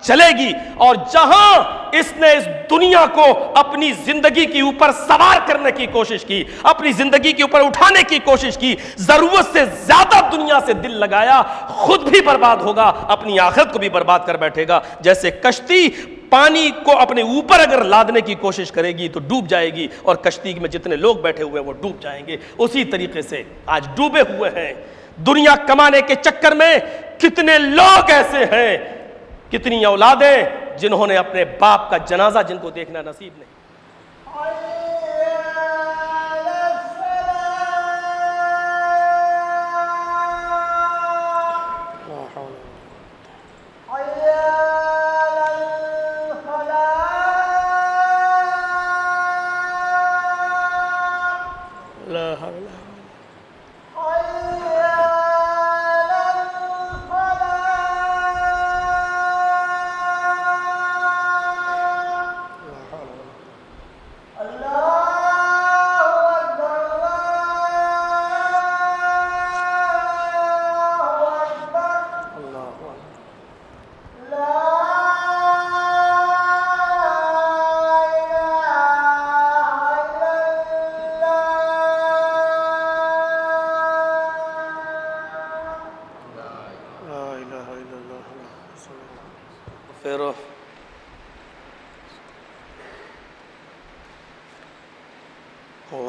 چلے گی، اور جہاں اس نے اس دنیا کو اپنی زندگی کے اوپر سوار کرنے کی کوشش کی، اپنی زندگی کے اوپر اٹھانے کی کوشش کی، ضرورت سے زیادہ دنیا سے دل لگایا، خود بھی برباد ہوگا، اپنی آخرت کو بھی برباد کر بیٹھے گا۔ جیسے کشتی پانی کو اپنے اوپر اگر لادنے کی کوشش کرے گی تو ڈوب جائے گی، اور کشتی میں جتنے لوگ بیٹھے ہوئے ہیں وہ ڈوب جائیں گے۔ اسی طریقے سے آج ڈوبے ہوئے ہیں دنیا کمانے کے چکر میں۔ کتنے لوگ ایسے ہیں، کتنی اولادیں جنہوں نے اپنے باپ کا جنازہ جن کو دیکھنا نصیب نہیں۔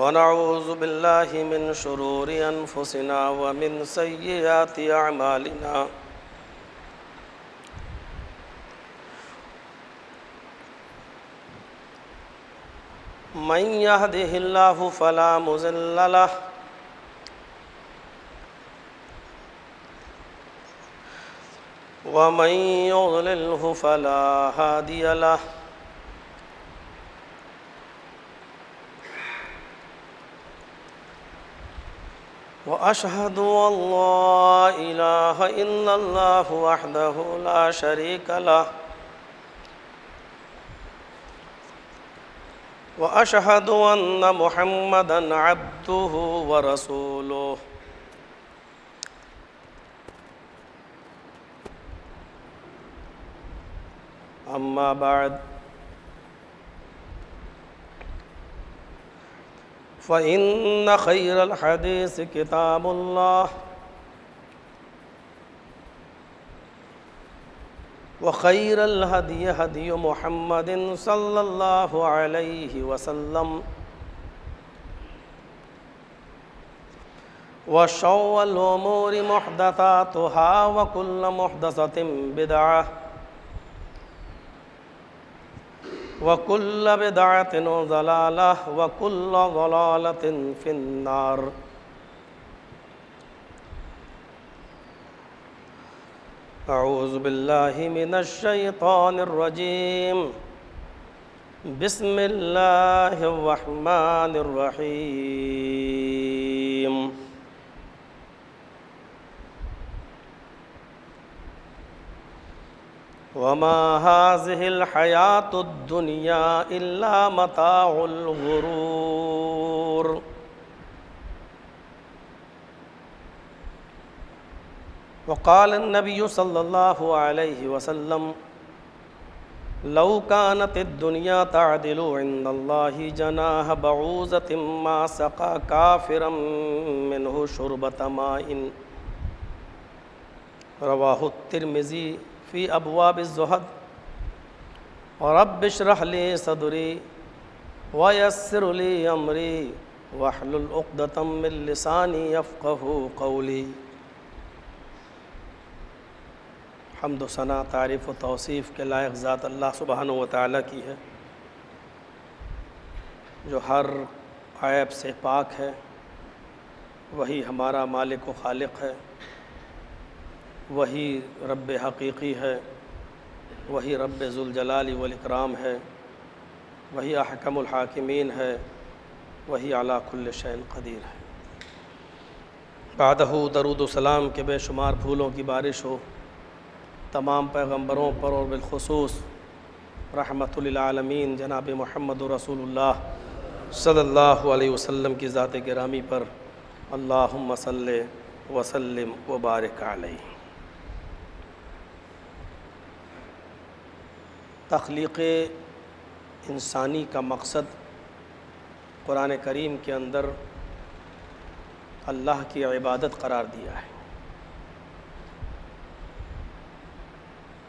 ونعوذ باللہ من شرور انفسنا ومن سیئات اعمالنا من يهده الله فلا مضل له ومن يضلله فلا هادي له وأشهد أن لا إله إلا الله وحده لا شريك له وأشهد أن محمدًا عبده ورسوله أما بعد فإن خير الحديث كتاب الله وخير الهدي هدي محمد صلى الله عليه وسلم وشر الأمور محدثاتها وكل محدثة بدعة وَكُلَّ بِدْعَةٍ ضَلَالَةٍ وَكُلَّ ضَلَالَةٍ فِي النَّارِ۔ اعوذ باللہ من الشیطان الرجیم، بسم اللہ الرحمن الرحیم۔ وما هذه الحياة الدنيا إلا متاع الغرور۔ وقال النبي صلى الله عليه وسلم لو كانت الدنيا تعدل عند الله جناح بعوضة ما سقى كافرا منه شربة ماء۔ رواه الترمذي فی ابواب الزہد۔ رب اشرح لی صدری ویسر لی امری واحلل عقدۃ من لسانی یفقہوا قولی۔ حمد و ثنا، تعریف و توصیف کے لائق ذات اللہ سبحانہ و تعالیٰ کی ہے، جو ہر عیب سے پاک ہے۔ وہی ہمارا مالک و خالق ہے، وہی رب حقیقی ہے، وہی رب ذوالجلال والاکرام ہے، وہی احکم الحاکمین ہے، وہی علی کل شیء قدیر ہے۔ بعدہ درود و سلام کے بے شمار پھولوں کی بارش ہو تمام پیغمبروں پر، اور بالخصوص رحمت للعالمین جناب محمد رسول اللہ صلی اللہ علیہ وسلم کی ذات گرامی پر۔ اللہم صلی وسلم وبارک علیہ۔ تخلیق انسانی کا مقصد قرآن کریم کے اندر اللہ کی عبادت قرار دیا ہے۔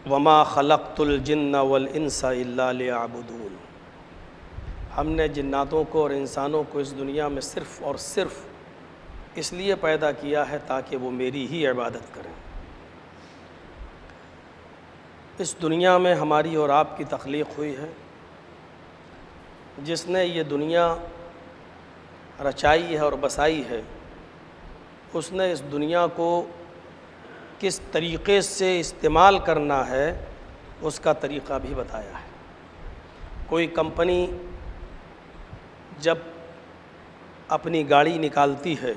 وما خلقت الجن والانس الا لیعبدون، ہم نے جناتوں کو اور انسانوں کو اس دنیا میں صرف اور صرف اس لیے پیدا کیا ہے تاکہ وہ میری ہی عبادت کریں۔ اس دنیا میں ہماری اور آپ کی تخلیق ہوئی ہے۔ جس نے یہ دنیا رچائی ہے اور بسائی ہے، اس نے اس دنیا کو کس طریقے سے استعمال کرنا ہے اس کا طریقہ بھی بتایا ہے۔ کوئی کمپنی جب اپنی گاڑی نکالتی ہے،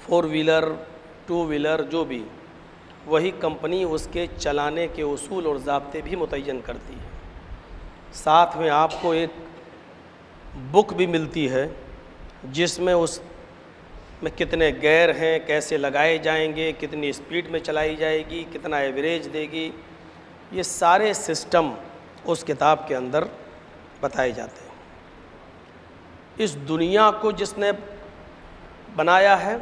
4 ویلر 2 ویلر جو بھی، وہی کمپنی اس کے چلانے کے اصول اور ضابطے بھی متعین کرتی ہے۔ ساتھ میں آپ کو ایک بک بھی ملتی ہے جس میں اس میں کتنے گیئر ہیں، کیسے لگائے جائیں گے، کتنی اسپیڈ میں چلائی جائے گی، کتنا ایوریج دے گی، یہ سارے سسٹم اس کتاب کے اندر بتائے جاتے ہیں۔ اس دنیا کو جس نے بنایا ہے،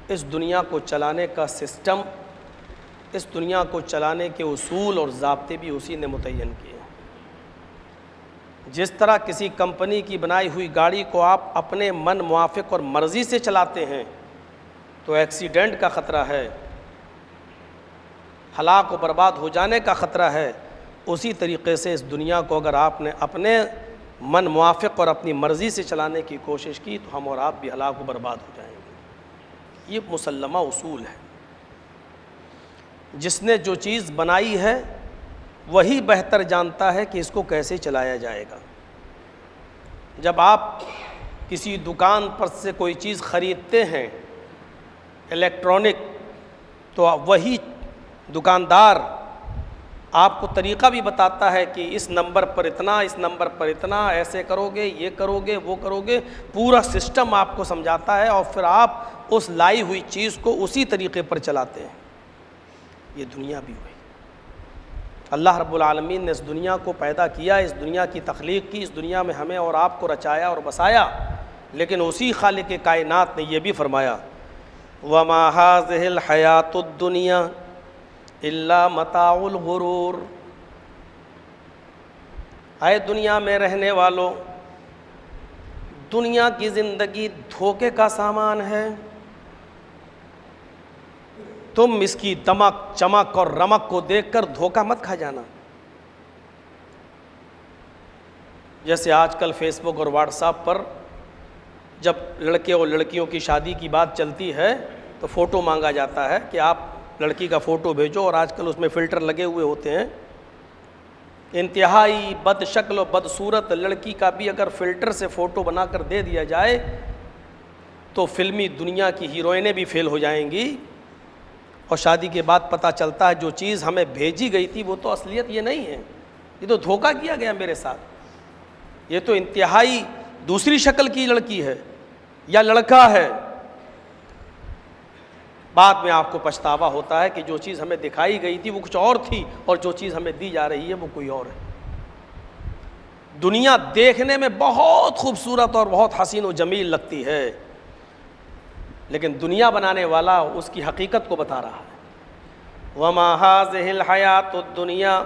اس دنیا کو چلانے کا سسٹم، اس دنیا کو چلانے کے اصول اور ضابطے بھی اسی نے متعین کیے۔ جس طرح کسی کمپنی کی بنائی ہوئی گاڑی کو آپ اپنے من موافق اور مرضی سے چلاتے ہیں تو ایکسیڈنٹ کا خطرہ ہے، ہلاک و برباد ہو جانے کا خطرہ ہے، اسی طریقے سے اس دنیا کو اگر آپ نے اپنے من موافق اور اپنی مرضی سے چلانے کی کوشش کی تو ہم اور آپ بھی ہلاک و برباد ہو جائیں گے۔ یہ مسلمہ اصول ہے۔ جس نے جو چیز بنائی ہے وہی بہتر جانتا ہے کہ اس کو کیسے چلایا جائے گا۔ جب آپ کسی دکان پر سے کوئی چیز خریدتے ہیں الیکٹرانک، تو وہی دکاندار آپ کو طریقہ بھی بتاتا ہے کہ اس نمبر پر اتنا، اس نمبر پر اتنا، ایسے کرو گے، یہ کرو گے، وہ کرو گے، پورا سسٹم آپ کو سمجھاتا ہے اور پھر آپ اس لائی ہوئی چیز کو اسی طریقے پر چلاتے ہیں۔ یہ دنیا بھی ہوئی۔ اللہ رب العالمین نے اس دنیا کو پیدا کیا، اس دنیا کی تخلیق کی، اس دنیا میں ہمیں اور آپ کو رچایا اور بسایا، لیکن اسی خالق کائنات نے یہ بھی فرمایا وَمَا هَٰذِهِ الْحَيَاةُ الدُّنْيَا إِلَّا مَتَاعُ الْغُرُورِ، اے دنیا میں رہنے والوں، دنیا کی زندگی دھوکے کا سامان ہے، تم اس کی دمک چمک اور رمک کو دیکھ کر دھوکہ مت کھا جانا۔ جیسے آج کل فیس بک اور واٹس ایپ پر جب لڑکے اور لڑکیوں کی شادی کی بات چلتی ہے تو فوٹو مانگا جاتا ہے کہ آپ لڑکی کا فوٹو بھیجو، اور آج کل اس میں فلٹر لگے ہوئے ہوتے ہیں۔ انتہائی بد شکل و بد صورت لڑکی کا بھی اگر فلٹر سے فوٹو بنا کر دے دیا جائے تو فلمی دنیا کی ہیروئنیں بھی فیل ہو جائیں گی، اور شادی کے بعد پتہ چلتا ہے جو چیز ہمیں بھیجی گئی تھی وہ تو اصلیت یہ نہیں ہے، یہ تو دھوکہ کیا گیا میرے ساتھ، یہ تو انتہائی دوسری شکل کی لڑکی ہے یا لڑکا ہے۔ بعد میں آپ کو پچھتاوا ہوتا ہے کہ جو چیز ہمیں دکھائی گئی تھی وہ کچھ اور تھی اور جو چیز ہمیں دی جا رہی ہے وہ کوئی اور ہے۔ دنیا دیکھنے میں بہت خوبصورت اور بہت حسین و جمیل لگتی ہے، لیکن دنیا بنانے والا اس کی حقیقت کو بتا رہا ہے۔ وَمَا هَٰذِهِ الْحَيَاةُ الدُّنْيَا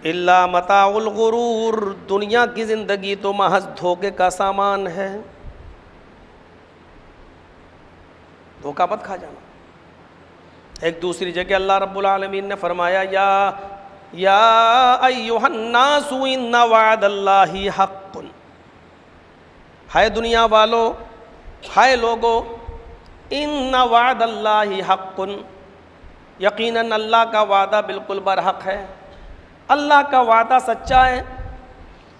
إِلَّا مَتَاعُ الْغُرُورِ، دنیا کی زندگی تو محض دھوکے کا سامان ہے، دھوکہ مت کھا جانا۔ ایک دوسری جگہ اللہ رب العالمین نے فرمایا یا ایھا الناس ان وعد اللہ حق، ہے دنیا والو، ہے لوگو، ان وعد اللہ حق، یقیناً اللہ کا وعدہ بالکل برحق ہے، اللہ کا وعدہ سچا ہے۔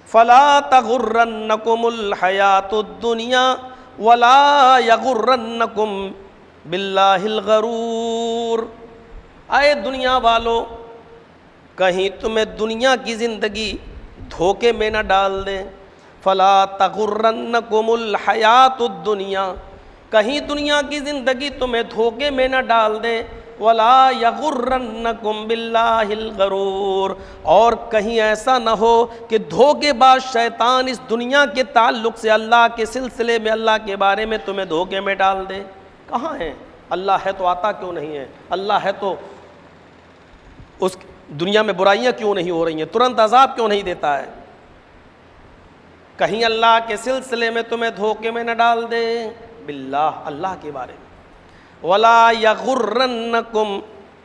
فلا تغرنکم الحیاۃ الدنیا ولا یغرنکم باللہ الغرور، اے دنیا والو کہیں تمہیں دنیا کی زندگی دھوکے میں نہ ڈال دے۔ فلا تغرنکم الحیاۃ الدنیا، کہیں دنیا کی زندگی تمہیں دھوکے میں نہ ڈال دے۔ وَلَا يَغُرَّنَّكُمْ بِاللَّهِ الْغَرُورُ، اور کہیں ایسا نہ ہو کہ دھوکے باز شیطان اس دنیا کے تعلق سے اللہ کے سلسلے میں اللہ کے بارے میں تمہیں دھوکے میں ڈال دے۔ کہاں ہیں؟ اللہ ہے تو آتا کیوں نہیں ہے؟ اللہ ہے تو اس دنیا میں برائیاں کیوں نہیں ہو رہی ہیں؟ ترنت عذاب کیوں نہیں دیتا ہے؟ کہیں اللہ کے سلسلے میں تمہیں دھوکے میں نہ ڈال دے، باللہ، اللہ کے بارے میں۔ وَلَا يَغُرَّنَّكُمْ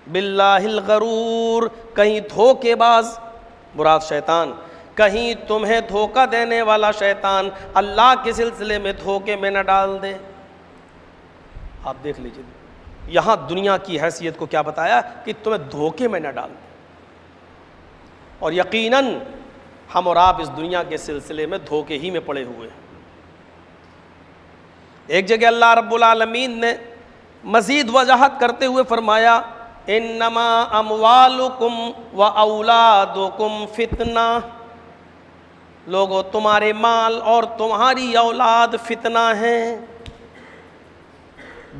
بِاللَّهِ الْغَرُورُ، کہیں دھوکے باز مراد شیطان، کہیں تمہیں دھوکہ دینے والا شیطان اللہ کے سلسلے میں دھوکے میں نہ ڈال دے۔ آپ دیکھ لیجئے یہاں دنیا کی حیثیت کو کیا بتایا کہ تمہیں دھوکے میں نہ ڈال دے، اور یقیناً ہم اور آپ اس دنیا کے سلسلے میں دھوکے ہی میں پڑے ہوئے ہیں۔ ایک جگہ اللہ رب العالمین نے مزید وضاحت کرتے ہوئے فرمایا انما اموالکم و اولادکم فتنہ، لوگو تمہارے مال اور تمہاری اولاد فتنہ ہیں۔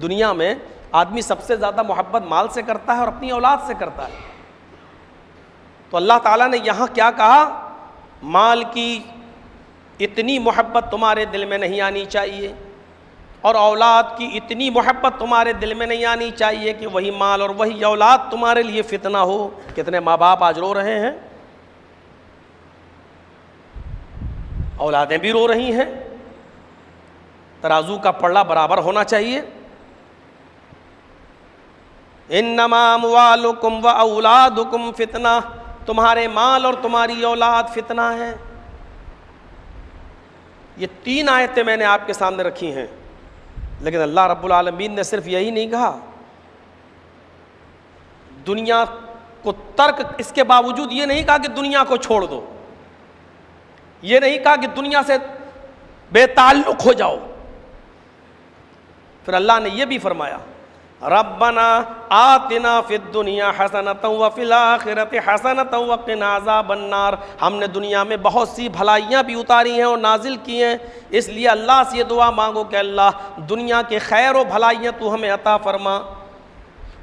دنیا میں آدمی سب سے زیادہ محبت مال سے کرتا ہے اور اپنی اولاد سے کرتا ہے، تو اللہ تعالیٰ نے یہاں کیا کہا؟ مال کی اتنی محبت تمہارے دل میں نہیں آنی چاہیے، اور اولاد کی اتنی محبت تمہارے دل میں نہیں آنی چاہیے کہ وہی مال اور وہی اولاد تمہارے لیے فتنہ ہو۔ کتنے ماں باپ آج رو رہے ہیں، اولادیں بھی رو رہی ہیں۔ ترازو کا پلڑا برابر ہونا چاہیے۔ انما اموالکم و اولادکم فتنہ، تمہارے مال اور تمہاری اولاد فتنہ ہے۔ یہ 3 آیتیں میں نے آپ کے سامنے رکھی ہیں، لیکن اللہ رب العالمین نے صرف یہی نہیں کہا دنیا کو ترک، اس کے باوجود یہ نہیں کہا کہ دنیا کو چھوڑ دو، یہ نہیں کہا کہ دنیا سے بے تعلق ہو جاؤ۔ پھر اللہ نے یہ بھی فرمایا ربنا آتنا فی الدنیا حسنۃ وفی الآخرۃ حسنۃ وقنا عذاب النار، ہم نے دنیا میں بہت سی بھلائیاں بھی اتاری ہیں اور نازل کی ہیں، اس لیے اللہ سے یہ دعا مانگو کہ اللہ دنیا کے خیر و بھلائیاں تو ہمیں عطا فرما،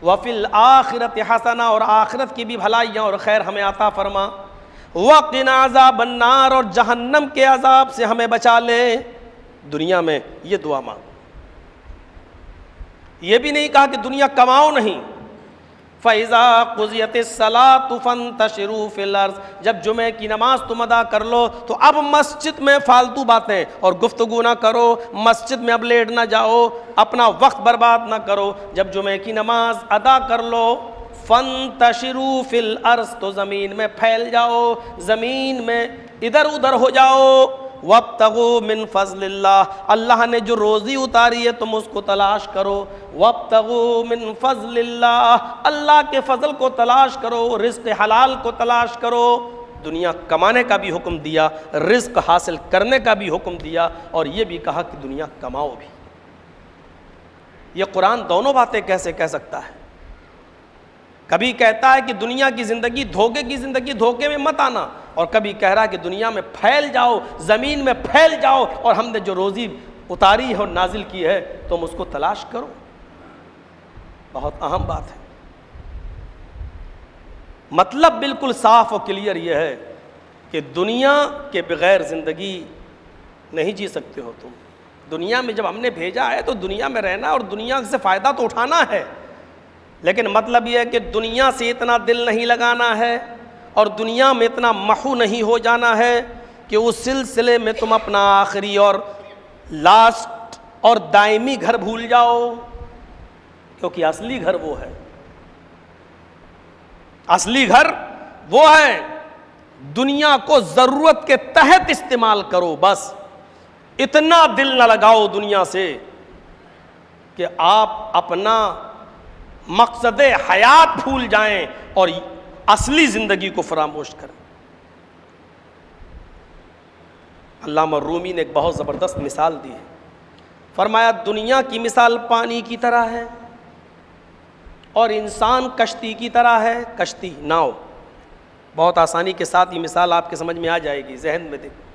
وفی الآخرۃ حسنہ، اور آخرت کی بھی بھلائیاں اور خیر ہمیں عطا فرما، وقنا عذاب النار، اور جہنم کے عذاب سے ہمیں بچا لے۔ دنیا میں یہ دعا مانگو۔ یہ بھی نہیں کہا کہ دنیا کماؤ نہیں۔ فَإِذَا قُضِيَتِ الصَّلَاةُ فَانتَشِرُوا فِي الْأَرْضِ، جب جمعے کی نماز تم ادا کر لو تو اب مسجد میں فالتو باتیں اور گفتگو نہ کرو، مسجد میں اب لیٹ نہ جاؤ، اپنا وقت برباد نہ کرو۔ جب جمعے کی نماز ادا کر لو فَانتَشِرُوا فِي الْأَرْضِ، تو زمین میں پھیل جاؤ، زمین میں ادھر ادھر ہو جاؤ۔ وَابْتَغُوا مِن فَضْلِ اللَّهِ، اللہ نے جو روزی اتاری ہے تم اس کو تلاش کرو۔ وَابْتَغُوا مِن فَضْلِ اللَّهِ، اللہ کے فضل کو تلاش کرو، رزق حلال کو تلاش کرو۔ دنیا کمانے کا بھی حکم دیا، رزق حاصل کرنے کا بھی حکم دیا، اور یہ بھی کہا کہ دنیا کماؤ بھی۔ یہ قرآن دونوں باتیں کیسے کہہ سکتا ہے؟ کبھی کہتا ہے کہ دنیا کی زندگی دھوکے کی زندگی، دھوکے میں مت آنا، اور کبھی کہہ رہا ہے کہ دنیا میں پھیل جاؤ، زمین میں پھیل جاؤ، اور ہم نے جو روزی اتاری ہے اور نازل کی ہے تم اس کو تلاش کرو۔ بہت اہم بات ہے۔ مطلب بالکل صاف اور کلیئر یہ ہے کہ دنیا کے بغیر زندگی نہیں جی سکتے ہو تم۔ دنیا میں جب ہم نے بھیجا ہے تو دنیا میں رہنا اور دنیا سے فائدہ تو اٹھانا ہے، لیکن مطلب یہ ہے کہ دنیا سے اتنا دل نہیں لگانا ہے اور دنیا میں اتنا محو نہیں ہو جانا ہے کہ اس سلسلے میں تم اپنا آخری اور لاسٹ اور دائمی گھر بھول جاؤ، کیونکہ اصلی گھر وہ ہے، اصلی گھر وہ ہے۔ دنیا کو ضرورت کے تحت استعمال کرو، بس اتنا دل نہ لگاؤ دنیا سے کہ آپ اپنا مقصد حیات بھول جائیں اور اصلی زندگی کو فراموش کریں۔ علامہ رومی نے ایک بہت زبردست مثال دی ہے، فرمایا دنیا کی مثال پانی کی طرح ہے اور انسان کشتی کی طرح ہے۔ کشتی، ناؤ، بہت آسانی کے ساتھ یہ مثال آپ کے سمجھ میں آ جائے گی، ذہن میں دیکھیں۔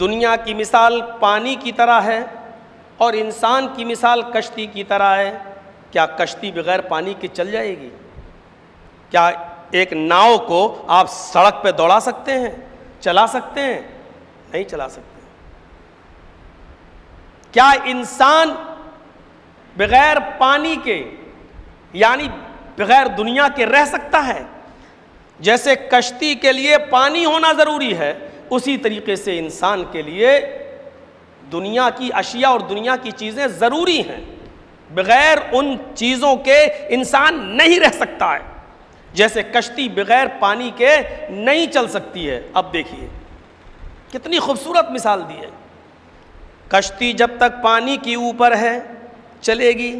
دنیا کی مثال پانی کی طرح ہے اور انسان کی مثال کشتی کی طرح ہے۔ کیا کشتی بغیر پانی کے چل جائے گی؟ کیا ایک ناؤ کو آپ سڑک پہ دوڑا سکتے ہیں، چلا سکتے ہیں؟ نہیں چلا سکتے۔ کیا انسان بغیر پانی کے یعنی بغیر دنیا کے رہ سکتا ہے؟ جیسے کشتی کے لیے پانی ہونا ضروری ہے، اسی طریقے سے انسان کے لیے دنیا کی اشیاء اور دنیا کی چیزیں ضروری ہیں۔ بغیر ان چیزوں کے انسان نہیں رہ سکتا ہے، جیسے کشتی بغیر پانی کے نہیں چل سکتی ہے۔ اب دیکھیے کتنی خوبصورت مثال دی ہے۔ کشتی جب تک پانی کے اوپر ہے چلے گی،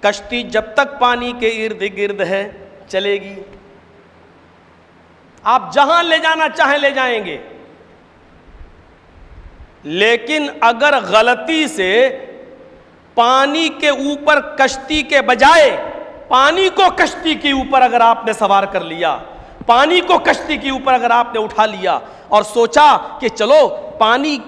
کشتی جب تک پانی کے ارد گرد ہے چلے گی، آپ جہاں لے جانا چاہیں لے جائیں گے۔ لیکن اگر غلطی سے پانی کے اوپر کشتی کے بجائے پانی کو کشتی کے اوپر اگر آپ نے سوار کر لیا، پانی کو کشتی کے اوپر اگر آپ نے اٹھا لیا اور سوچا کہ چلو پانی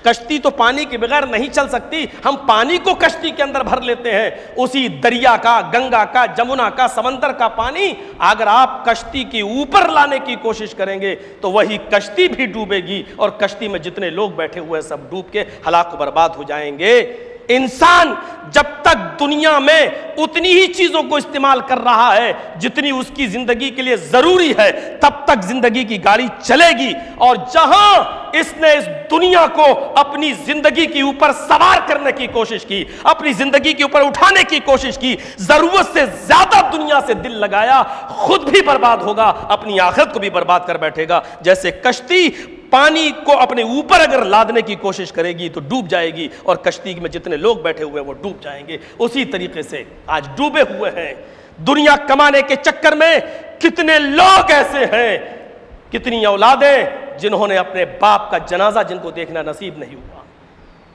کشتی تو پانی کے بغیر نہیں چل سکتی، ہم پانی کو کشتی کے اندر بھر لیتے ہیں، اسی دریا کا، گنگا کا، جمنا کا، سمندر کا پانی اگر آپ کشتی کے اوپر لانے کی کوشش کریں گے تو وہی کشتی بھی ڈوبے گی اور کشتی میں جتنے لوگ بیٹھے ہوئے سب ڈوب کے ہلاک و برباد ہو جائیں گے۔ انسان جب تک دنیا میں اتنی ہی چیزوں کو استعمال کر رہا ہے جتنی اس کی زندگی کے لیے ضروری ہے، تب تک زندگی کی گاڑی چلے گی، اور جہاں اس نے اس دنیا کو اپنی زندگی کے اوپر سوار کرنے کی کوشش کی، اپنی زندگی کے اوپر اٹھانے کی کوشش کی، ضرورت سے زیادہ دنیا سے دل لگایا، خود بھی برباد ہوگا، اپنی آخرت کو بھی برباد کر بیٹھے گا۔ جیسے کشتی پانی کو اپنے اوپر اگر لادنے کی کوشش کرے گی تو ڈوب جائے گی، اور کشتی میں جتنے لوگ بیٹھے ہوئے وہ ڈوب جائیں گے۔ اسی طریقے سے آج ڈوبے ہوئے ہیں دنیا کمانے کے چکر میں۔ کتنے لوگ ایسے ہیں، کتنی اولادیں جنہوں نے اپنے باپ کا جنازہ جن کو دیکھنا نصیب نہیں ہوا،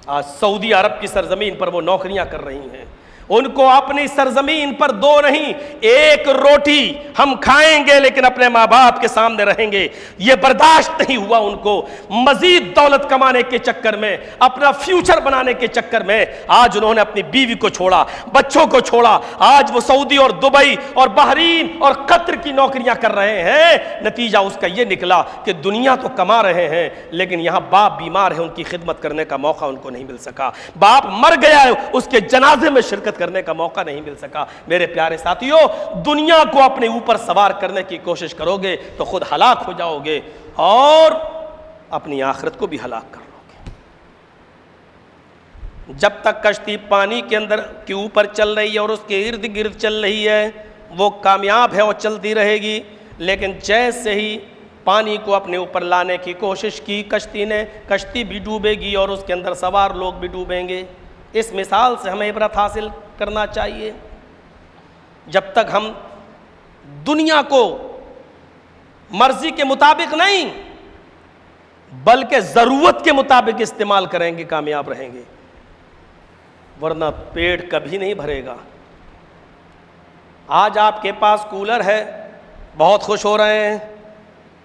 آج سعودی عرب کی سرزمین پر وہ نوکریاں کر رہی ہیں۔ ان کو اپنی سرزمین پر دو نہیں ایک روٹی ہم کھائیں گے لیکن اپنے ماں باپ کے سامنے رہیں گے، یہ برداشت نہیں ہوا ان کو۔ مزید دولت کمانے کے چکر میں، اپنا فیوچر بنانے کے چکر میں آج انہوں نے اپنی بیوی کو چھوڑا، بچوں کو چھوڑا، آج وہ سعودی اور دبئی اور بحرین اور قطر کی نوکریاں کر رہے ہیں۔ نتیجہ اس کا یہ نکلا کہ دنیا تو کما رہے ہیں لیکن یہاں باپ بیمار ہے، ان کی خدمت کرنے کا موقع ان کو نہیں مل سکا، باپ مر گیا ہے، اس کے جنازے میں شرکت کرنے کا موقع نہیں مل سکا۔ میرے پیارے ساتھیوں، دنیا کو اپنے اوپر سوار کرنے کی کوشش کرو گے تو خود ہلاک ہو جاؤ گے اور اپنی آخرت کو بھی ہلاک کر لو گے۔ جب تک کشتی پانی کے اندر کے اوپر چل رہی ہے اور اس کے ارد گرد چل رہی ہے وہ کامیاب ہے اور چلتی رہے گی، لیکن جیسے ہی پانی کو اپنے اوپر لانے کی کوشش کی کشتی نے، کشتی بھی ڈوبے گی اور اس کے اندر سوار لوگ بھی ڈوبیں گے۔ اس مثال سے ہمیں عبرت حاصل کرنا چاہیے۔ جب تک ہم دنیا کو مرضی کے مطابق نہیں بلکہ ضرورت کے مطابق استعمال کریں گے کامیاب رہیں گے، ورنہ پیٹ کبھی نہیں بھرے گا۔ آج آپ کے پاس کولر ہے، بہت خوش ہو رہے ہیں،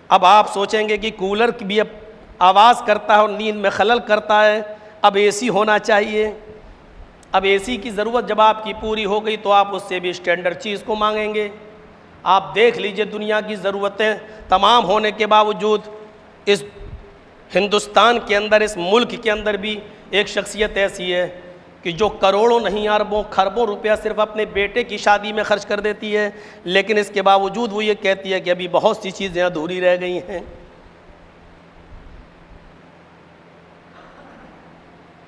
اب آپ سوچیں گے کہ کولر کی بھی اب آواز کرتا ہے اور نیند میں خلل کرتا ہے، اب اے سی ہونا چاہیے۔ اب اے سی کی ضرورت جب آپ کی پوری ہو گئی تو آپ اس سے بھی اسٹینڈرڈ چیز کو مانگیں گے۔ آپ دیکھ لیجئے دنیا کی ضرورتیں تمام ہونے کے باوجود اس ہندوستان کے اندر، اس ملک کے اندر بھی ایک شخصیت ایسی ہے کہ جو کروڑوں نہیں اربوں خربوں روپیہ صرف اپنے بیٹے کی شادی میں خرچ کر دیتی ہے، لیکن اس کے باوجود وہ یہ کہتی ہے کہ ابھی بہت سی چیزیں ادھوری رہ گئی ہیں۔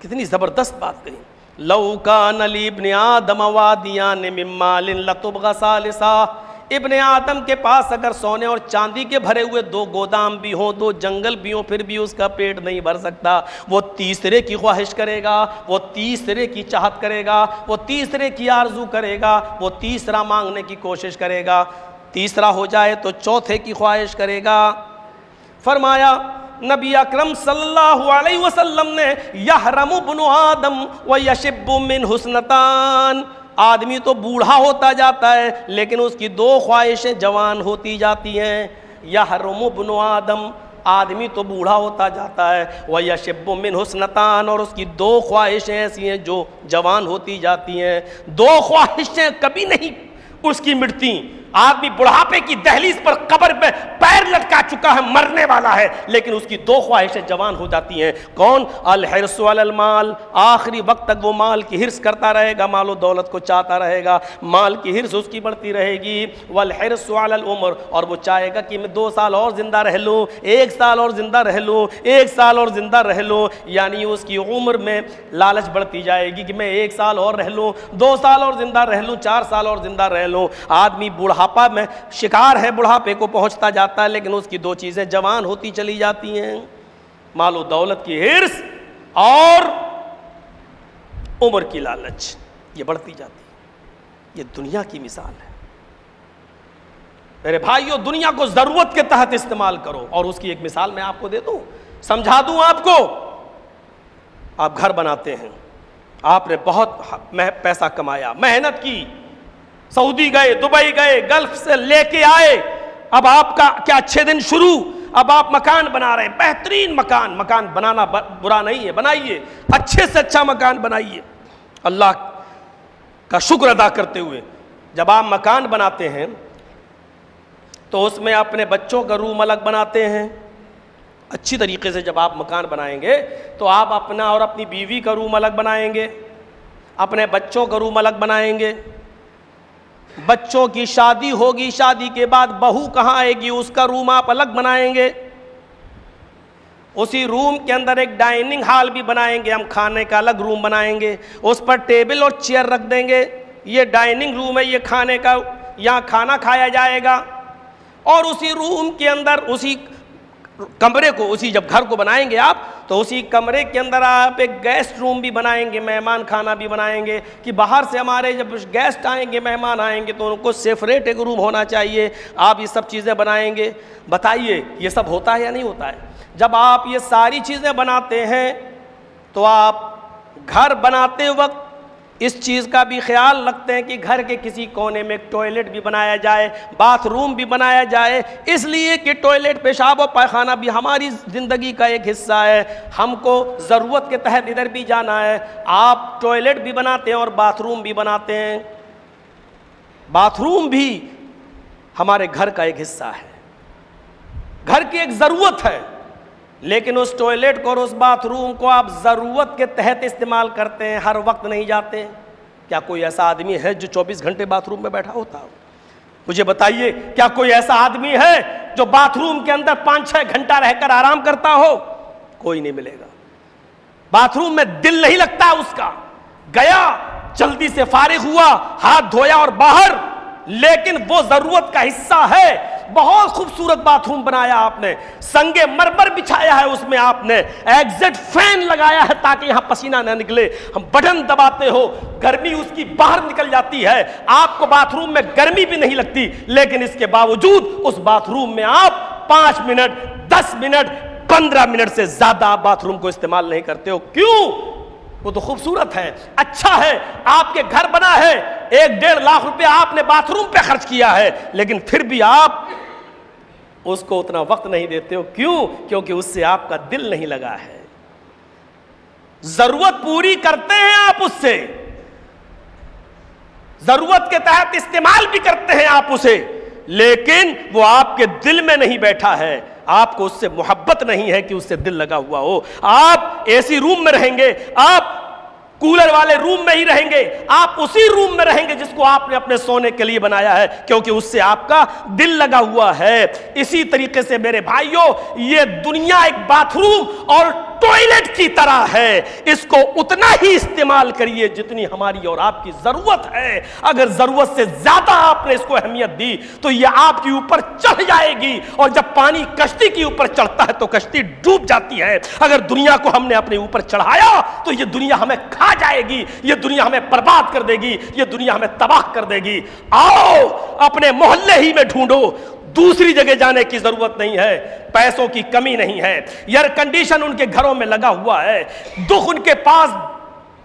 کتنی زبردست بات کہی۔ لو کان لابن آدم وادیان من مال لطبغ ثالثا، ابن آدم کے پاس اگر سونے اور چاندی کے بھرے ہوئے دو گودام بھی ہوں، دو جنگل بھی ہوں، پھر بھی اس کا پیٹ نہیں بھر سکتا۔ وہ تیسرے کی خواہش کرے گا، وہ تیسرے کی چاہت کرے گا، وہ تیسرے کی آرزو کرے گا، وہ تیسرا مانگنے کی کوشش کرے گا، تیسرا ہو جائے تو چوتھے کی خواہش کرے گا۔ فرمایا نبی اکرم صلی اللہ علیہ وسلم نے، یحرم ابن آدم ویشب من حسنتان، آدمی تو بوڑھا ہوتا جاتا ہے لیکن اس کی دو خواہشیں جوان ہوتی جاتی ہیں۔ یحرم ابن آدم، آدمی تو بوڑھا ہوتا جاتا ہے، وَيَشِبُّ مِنْهُ اثْنَتَانِ، اور اس کی دو خواہشیں ایسی ہیں جو جوان ہوتی جاتی ہیں. دو خواہشیں کبھی نہیں اس کی مٹتی. آدمی بڑھاپے کی دہلیز پر قبر پہ پیر لٹکا چکا ہے، مرنے والا ہے، لیکن اس کی دو خواہشیں جوان ہو جاتی ہیں. کون؟ الحرص علی المال، آخری وقت تک وہ مال کی حرص کرتا رہے گا، مال و دولت کو چاہتا رہے گا، مال کی حرص اس کی بڑھتی رہے گی. والحرص علی العمر، اور وہ چاہے گا کہ میں 2 سال اور زندہ رہ لوں، 1 سال اور زندہ رہ لوں، 1 سال اور زندہ رہ لوں. یعنی اس کی عمر میں لالچ بڑھتی جائے گی کہ میں 1 سال اور رہ لوں، 2 سال اور زندہ رہ لوں، 4 سال اور زندہ رہ لوں. آدمی بوڑھاپا میں شکار ہے، بڑھاپے کو پہنچتا جاتا ہے، لیکن اس کی 2 چیزیں جوان ہوتی چلی جاتی ہیں، مال و دولت کی حرص اور عمر کی لالچ، یہ بڑھتی جاتی ہے. یہ دنیا کی مثال ہے. میرے بھائیو، دنیا کو ضرورت کے تحت استعمال کرو. اور اس کی ایک مثال میں آپ کو دے دوں، سمجھا دوں آپ کو. آپ گھر بناتے ہیں، آپ نے بہت پیسہ کمایا، محنت کی، سعودی گئے، دبئی گئے، گلف سے لے کے آئے. اب آپ کا کیا اچھے دن شروع. اب آپ مکان بنا رہے ہیں، بہترین مکان بنانا برا نہیں ہے، بنائیے، اچھے سے اچھا مکان بنائیے اللہ کا شکر ادا کرتے ہوئے. جب آپ مکان بناتے ہیں تو اس میں اپنے بچوں کا روم الگ بناتے ہیں. اچھی طریقے سے جب آپ مکان بنائیں گے تو آپ اپنا اور اپنی بیوی کا روم الگ بنائیں گے، اپنے بچوں کا روم الگ بنائیں گے. بچوں کی شادی ہوگی، شادی کے بعد بہو کہاں آئے گی، اس کا روم آپ الگ بنائیں گے. اسی روم کے اندر ایک ڈائننگ ہال بھی بنائیں گے، ہم کھانے کا الگ روم بنائیں گے، اس پر ٹیبل اور چیئر رکھ دیں گے. یہ ڈائننگ روم ہے، یہ کھانے کا، یہاں کھانا کھایا جائے گا. اور اسی روم کے اندر، اسی کمرے کو، اسی جب گھر کو بنائیں گے آپ تو اسی کمرے کے اندر آپ ایک گیسٹ روم بھی بنائیں گے، مہمان خانہ بھی بنائیں گے کہ باہر سے ہمارے جب گیسٹ آئیں گے، مہمان آئیں گے تو ان کو سیپریٹ ایک روم ہونا چاہیے. آپ یہ سب چیزیں بنائیں گے. بتائیے یہ سب ہوتا ہے یا نہیں ہوتا ہے؟ جب آپ یہ ساری چیزیں بناتے ہیں تو آپ گھر بناتے وقت اس چیز کا بھی خیال رکھتے ہیں کہ گھر کے کسی کونے میں ایک ٹوائلٹ بھی بنایا جائے، باتھ روم بھی بنایا جائے، اس لیے کہ ٹوائلٹ، پیشاب و پائخانہ بھی ہماری زندگی کا ایک حصہ ہے، ہم کو ضرورت کے تحت ادھر بھی جانا ہے. آپ ٹوائلٹ بھی بناتے ہیں اور باتھ روم بھی بناتے ہیں. باتھ روم بھی ہمارے گھر کا ایک حصہ ہے، گھر کی ایک ضرورت ہے. لیکن اس ٹوائلٹ کو اور اس باتھ روم کو آپ ضرورت کے تحت استعمال کرتے ہیں، ہر وقت نہیں جاتے. کیا کوئی ایسا آدمی ہے جو 24 گھنٹے باتھ روم میں بیٹھا ہوتا ہو؟ مجھے بتائیے، کیا کوئی ایسا آدمی ہے جو باتھ روم کے اندر 5-6 گھنٹہ رہ کر آرام کرتا ہو؟ کوئی نہیں ملے گا. باتھ روم میں دل نہیں لگتا اس کا، گیا، جلدی سے فارغ ہوا، ہاتھ دھویا اور باہر. لیکن وہ ضرورت کا حصہ ہے. بہت خوبصورت باتھ روم بنایا آپ نے، سنگ مرمر بچھایا ہے، اس میں آپ نے ایگزٹ فین لگایا ہے تاکہ یہاں پسینہ نہ نکلے. ہم بٹن دباتے ہو، گرمی اس کی باہر نکل جاتی ہے، آپ کو باتھ روم میں گرمی بھی نہیں لگتی. لیکن اس کے باوجود اس باتھ روم میں آپ 5 منٹ، 10 منٹ، 15 منٹ سے زیادہ آپ باتھ روم کو استعمال نہیں کرتے ہو. کیوں؟ وہ تو خوبصورت ہے، اچھا ہے، آپ کے گھر بنا ہے، 1-1.5 لاکھ روپے آپ نے باتھ روم پہ خرچ کیا ہے، لیکن پھر بھی آپ اس کو اتنا وقت نہیں دیتے ہو. کیوں؟ کیونکہ اس سے آپ کا دل نہیں لگا ہے. ضرورت پوری کرتے ہیں آپ، اس سے ضرورت کے تحت استعمال بھی کرتے ہیں آپ اسے، لیکن وہ آپ کے دل میں نہیں بیٹھا ہے. آپ کو اس سے محبت نہیں ہے کہ اس سے دل لگا ہوا ہو. آپ اے سی روم میں رہیں گے، آپ کولر والے روم میں ہی رہیں گے، آپ اسی روم میں رہیں گے جس کو آپ نے اپنے سونے کے لیے بنایا ہے، کیونکہ اس سے آپ کا دل لگا ہوا ہے. اسی طریقے سے میرے بھائیوں، یہ دنیا ایک باتھ روم اور ٹوائلٹ کی طرح ہے. اس کو اتنا ہی استعمال کریے جتنی ہماری اور آپ کی ضرورت ہے. اگر ضرورت سے زیادہ آپ نے اس کو اہمیت دی تو یہ آپ کے اوپر چڑھ جائے گی، اور جب پانی کشتی کے اوپر چڑھتا ہے تو کشتی ڈوب جاتی ہے. اگر دنیا کو ہم نے اپنے اوپر چڑھایا تو یہ دنیا ہمیں کھا جائے گی، یہ دنیا ہمیں برباد کر دے گی، یہ دنیا ہمیں تباہ کر دے گی. آؤ اپنے محلے ہی میں ڈھونڈو، دوسری جگہ جانے کی ضرورت نہیں ہے. پیسوں کی کمی نہیں ہے، ایئر کنڈیشن ان کے گھروں میں لگا ہوا ہے، دکھ ان کے پاس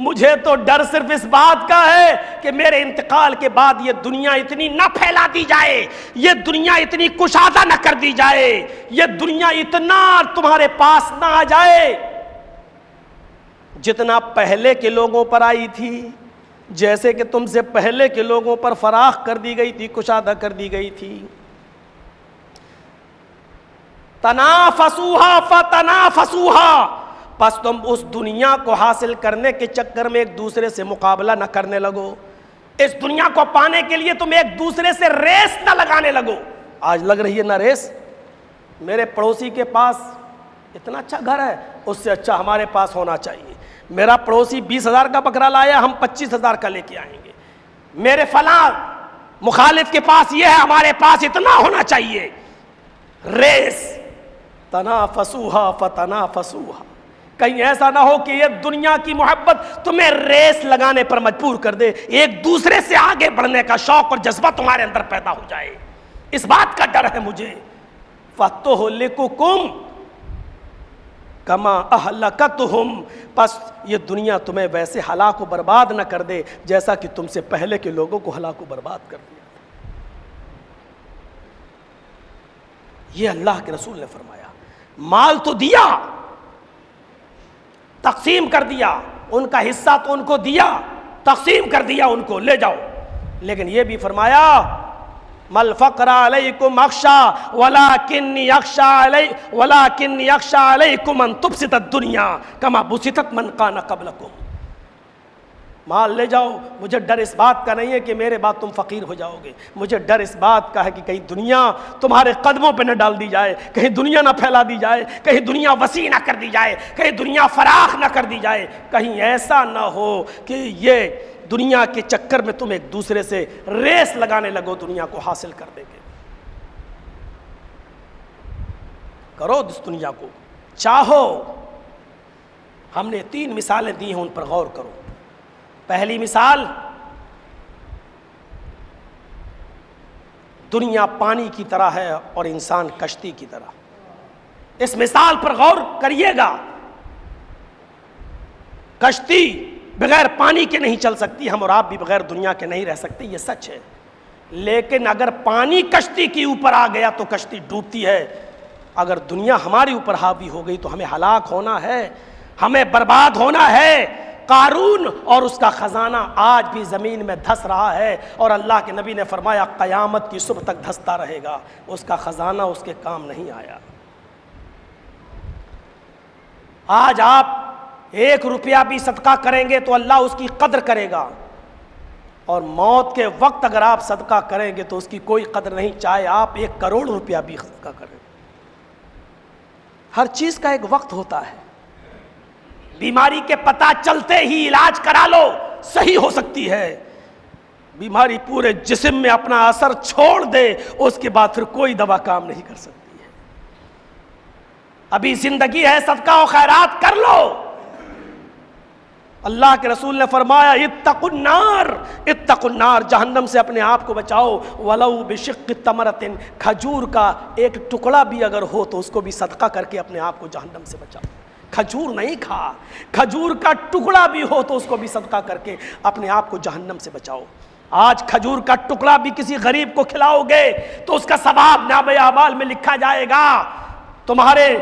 مجھے تو ڈر صرف اس بات کا ہے کہ میرے انتقال کے بعد یہ دنیا اتنی نہ پھیلا دی جائے، یہ دنیا اتنی کشادہ نہ کر دی جائے، یہ دنیا اتنا تمہارے پاس نہ آ جائے جتنا پہلے کے لوگوں پر آئی تھی، جیسے کہ تم سے پہلے کے لوگوں پر فراخ کر دی گئی تھی، کشادہ کر دی گئی تھی۔ تنافسوہا فتنافسوہا، پس تم اس دنیا کو حاصل کرنے کے چکر میں ایک دوسرے سے مقابلہ نہ کرنے لگو، اس دنیا کو پانے کے لیے تم ایک دوسرے سے ریس نہ لگانے لگو۔ آج لگ رہی ہے نا ریس، میرے پڑوسی کے پاس اتنا اچھا گھر ہے، اس سے اچھا ہمارے پاس ہونا چاہیے، میرا پڑوسی 20,000 کا بکرا لایا، ہم 25,000 کا لے کے آئیں گے، میرے فلاں مخالف کے پاس یہ ہے، ہمارے پاس اتنا ہونا چاہیے۔ ریس، تنافسوہا فتنافسوہا، کہیں ایسا نہ ہو کہ یہ دنیا کی محبت تمہیں ریس لگانے پر مجبور کر دے، ایک دوسرے سے آگے بڑھنے کا شوق اور جذبہ تمہارے اندر پیدا ہو جائے، اس بات کا ڈر ہے مجھے۔ فَتُهْلِكُكُمْ كَمَا أَهْلَكَتْهُمْ، پس یہ دنیا تمہیں ویسے ہلاک و برباد نہ کر دے جیسا کہ تم سے پہلے کے لوگوں کو ہلاک و برباد کر دیا۔ یہ اللہ کے رسول نے فرمایا۔ مال تو دیا، تقسیم کر دیا، ان کا حصہ تو ان کو دیا، تقسیم کر دیا ان کو، لے جاؤ، لیکن یہ بھی فرمایا مل فقر علیکم اخشا ولکنی اخشا علیکم ان تبسط الدنیا کما بسطت من کان قبلکم۔ مال لے جاؤ، مجھے ڈر اس بات کا نہیں ہے کہ میرے بعد تم فقیر ہو جاؤ گے، مجھے ڈر اس بات کا ہے کہ کہیں دنیا تمہارے قدموں پہ نہ ڈال دی جائے، کہیں دنیا نہ پھیلا دی جائے، کہیں دنیا وسیع نہ کر دی جائے، کہیں دنیا فراخ نہ کر دی جائے، کہیں ایسا نہ ہو کہ یہ دنیا کے چکر میں تم ایک دوسرے سے ریس لگانے لگو دنیا کو حاصل کرنے کے۔ کرو اس دنیا کو چاہو۔ ہم نے 3 مثالیں دی ہیں، ان پر غور کرو۔ پہلی مثال، دنیا پانی کی طرح ہے اور انسان کشتی کی طرح۔ اس مثال پر غور کریے گا۔ کشتی بغیر پانی کے نہیں چل سکتی، ہم اور آپ بھی بغیر دنیا کے نہیں رہ سکتے، یہ سچ ہے، لیکن اگر پانی کشتی کے اوپر آ گیا تو کشتی ڈوبتی ہے۔ اگر دنیا ہمارے اوپر حاوی ہو گئی تو ہمیں ہلاک ہونا ہے، ہمیں برباد ہونا ہے۔ قارون اور اس کا خزانہ آج بھی زمین میں دھس رہا ہے، اور اللہ کے نبی نے فرمایا قیامت کی صبح تک دھستا رہے گا، اس کا خزانہ اس کے کام نہیں آیا۔ آج آپ 1 روپیہ بھی صدقہ کریں گے تو اللہ اس کی قدر کرے گا، اور موت کے وقت اگر آپ صدقہ کریں گے تو اس کی کوئی قدر نہیں، چاہے آپ 1 کروڑ روپیہ بھی صدقہ کریں۔ ہر چیز کا ایک وقت ہوتا ہے۔ بیماری کے پتہ چلتے ہی علاج کرا لو، صحیح ہو سکتی ہے، بیماری پورے جسم میں اپنا اثر چھوڑ دے اس کے بعد پھر کوئی دوا کام نہیں کر سکتی ہے۔ ابھی زندگی ہے، صدقہ و خیرات کر لو۔ اللہ کے رسول نے فرمایا اتقوا النار، اتقوا النار، جہنم سے اپنے آپ کو بچاؤ، ولو بشق تمرۃ، کھجور کا ایک ٹکڑا بھی اگر ہو تو اس کو بھی صدقہ کر کے اپنے آپ کو جہنم سے بچاؤ۔ کھجور نہیں کھا، کھجور کا ٹکڑا بھی ہو تو اس کو بھی صدقہ کر کے اپنے آپ کو جہنم سے بچاؤ۔ آج کھجور کا ٹکڑا بھی کسی غریب کو کھلاؤ گے تو اس کا ثواب نامہ اعمال میں لکھا جائے گا، تمہارے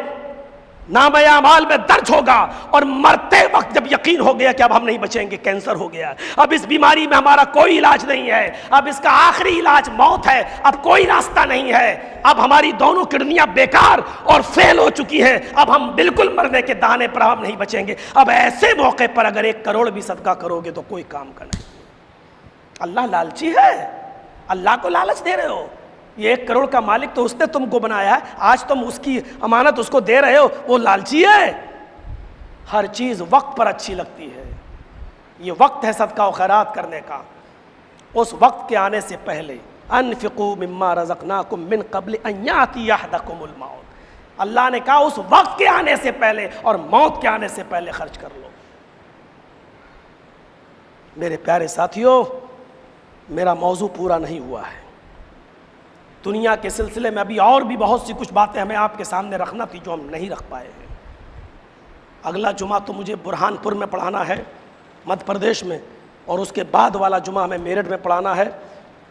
نامہ اعمال میں درج ہوگا۔ اور مرتے وقت جب یقین ہو گیا کہ اب ہم نہیں بچیں گے، کینسر ہو گیا، اب اس بیماری میں ہمارا کوئی علاج نہیں ہے، اب اس کا آخری علاج موت ہے، اب کوئی راستہ نہیں ہے، اب ہماری دونوں کڈنیاں بیکار اور فیل ہو چکی ہیں، اب ہم بالکل مرنے کے دانے پر ہم نہیں بچیں گے، اب ایسے موقع پر اگر 1 کروڑ بھی صدقہ کرو گے تو کوئی کام کا نہیں۔ اللہ لالچی ہے، اللہ کو لالچ دے رہے ہو۔ یہ 1 کروڑ کا مالک تو اس نے تم کو بنایا ہے، آج تم اس کی امانت اس کو دے رہے ہو، وہ لالچی ہے۔ ہر چیز وقت پر اچھی لگتی ہے، یہ وقت ہے صدقہ و خیرات کرنے کا۔ اس وقت کے آنے سے پہلے انفقوا مما رزقناکم من قبل ان یاتی احدکم الموت، اللہ نے کہا اس وقت کے آنے سے پہلے اور موت کے آنے سے پہلے خرچ کر لو۔ میرے پیارے ساتھیوں، میرا موضوع پورا نہیں ہوا ہے، دنیا کے سلسلے میں ابھی اور بھی بہت سی کچھ باتیں ہمیں آپ کے سامنے رکھنا تھی جو ہم نہیں رکھ پائے ہیں۔ اگلا جمعہ تو مجھے برہان پور میں پڑھانا ہے، مدھیہ پردیش میں، اور اس کے بعد والا جمعہ ہمیں میرٹھ میں پڑھانا ہے۔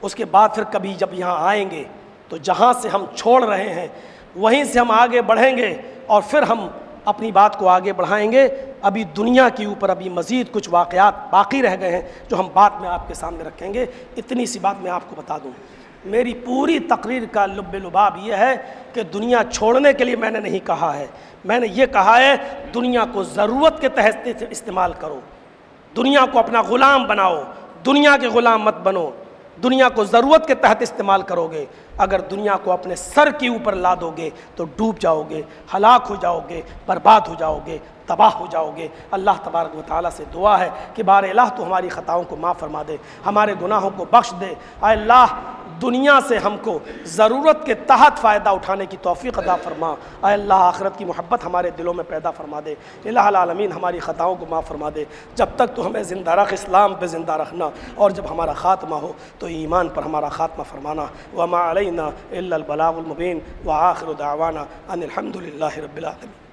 اس کے بعد پھر کبھی جب یہاں آئیں گے تو جہاں سے ہم چھوڑ رہے ہیں وہیں سے ہم آگے بڑھیں گے، اور پھر ہم اپنی بات کو آگے بڑھائیں گے۔ ابھی دنیا کے اوپر ابھی مزید کچھ واقعات باقی رہ گئے ہیں جو ہم بعد میں آپ کے سامنے رکھیں گے۔ اتنی سی بات میں آپ کو بتا دوں، میری پوری تقریر کا لب لباب یہ ہے کہ دنیا چھوڑنے کے لیے میں نے نہیں کہا ہے، میں نے یہ کہا ہے دنیا کو ضرورت کے تحت استعمال کرو، دنیا کو اپنا غلام بناؤ، دنیا کے غلام مت بنو۔ دنیا کو ضرورت کے تحت استعمال کرو گے، اگر دنیا کو اپنے سر کے اوپر لا دو گے تو ڈوب جاؤ گے، ہلاک ہو جاؤ گے، برباد ہو جاؤ گے، تباہ ہو جاؤ گے۔ اللہ تبارک و تعالیٰ سے دعا ہے کہ بار الہ تو ہماری خطاؤں کو معاف فرما دے، ہمارے گناہوں کو بخش دے۔ اے اللہ دنیا سے ہم کو ضرورت کے تحت فائدہ اٹھانے کی توفیق عطا فرما۔ اے اللہ آخرت کی محبت ہمارے دلوں میں پیدا فرما دے۔ الہ العالمین ہماری خطاؤں کو معاف فرما دے۔ جب تک تو ہمیں زندہ رکھ، اسلام پہ زندہ رکھنا، اور جب ہمارا خاتمہ ہو تو ایمان پر ہمارا خاتمہ فرمانا۔ وما علینا الا البلاغ المبین، وآخر دعوانا ان الحمد للہ رب العالمین۔